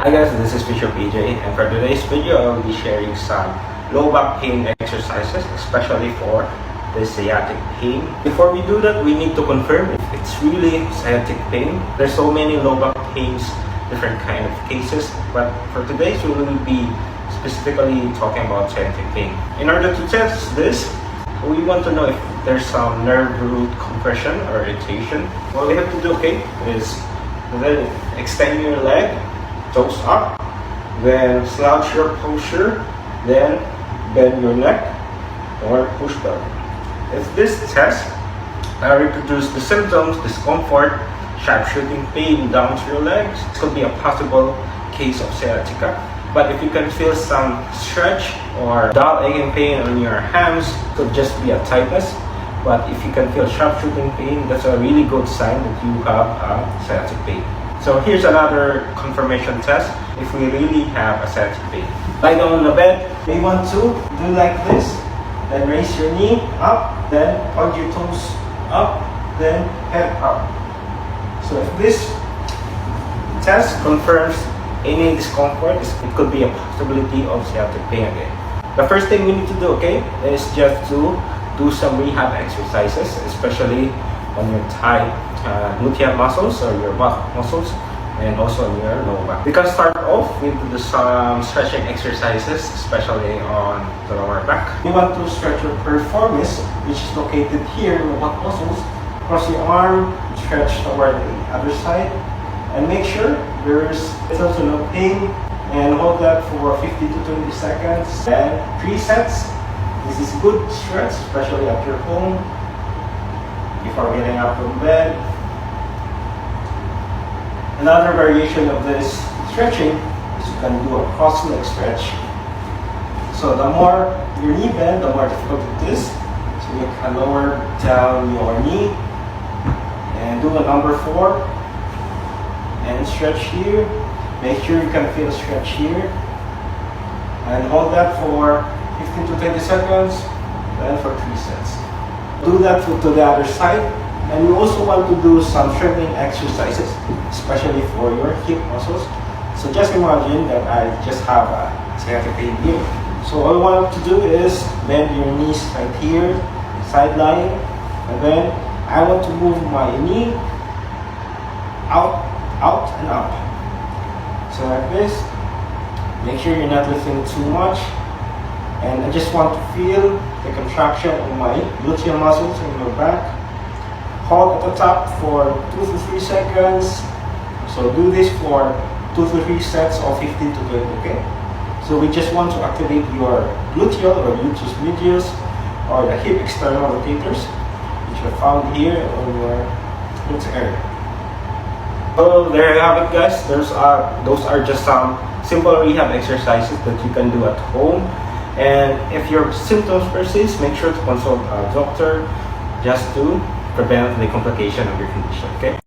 Hi guys, this is Fisher PJ, and for today's video I will be sharing some low back pain exercises, especially for the sciatic pain. Before we do that, we need to confirm if it's really sciatic pain. There's so many low back pains, different kind of cases, but for today's we will be specifically talking about sciatic pain. In order to test this, we want to know if there's some nerve root compression or irritation. What we have to do, is then extend your leg, toes up, then slouch your posture, then bend your neck or push down. If this test reproduces the symptoms, discomfort, sharp shooting pain down to your legs, this could be a possible case of sciatica. But if you can feel some stretch or dull aching pain on your hams, it could just be a tightness. But if you can feel sharp shooting pain, that's a really good sign that you have a sciatic pain. So here's another confirmation test if we really have a sciatic pain. Lie down on the bed. You want to do like this, then raise your knee up, then point your toes up, then head up. So if this test confirms any discomfort, it could be a possibility of sciatic pain again. The first thing we need to do, is just to do some rehab exercises, especially on your thigh gluteal muscles or your back muscles, and also on your lower back. We can start off with some stretching exercises, especially on the lower back. You want to stretch your piriformis, which is located here in your back muscles. Cross your arm, stretch toward the other side, and make sure there's also no pain, and hold that for 15 to 20 seconds. Then 3 sets. This is good stretch, especially at your home before getting up from bed. Another variation of this stretching is you can do a cross leg stretch. So the more your knee bend, the more difficult it is. So you can lower down your knee and do a number 4 and stretch here. Make sure you can feel a stretch here and hold that for 15 to 20 seconds, then for 3 sets. Do that to the other side, and you also want to do some strengthening exercises, especially for your hip muscles. So just imagine that I just have a sciatic pain here. So all I want to do is bend your knees right here, side lying, and then I want to move my knee out and up. So like this. Make sure you're not lifting too much. And I just want to feel the contraction of my gluteal muscles in your back. Hold at the top for 2 to 3 seconds. So do this for 2 to 3 sets of 15 to 20, So we just want to activate your gluteal or gluteus medius or the hip external rotators, which are found here on your glutes area. So there you have it, guys. Those are just some simple rehab exercises that you can do at home. And if your symptoms persist, make sure to consult a doctor just to prevent the complication of your condition,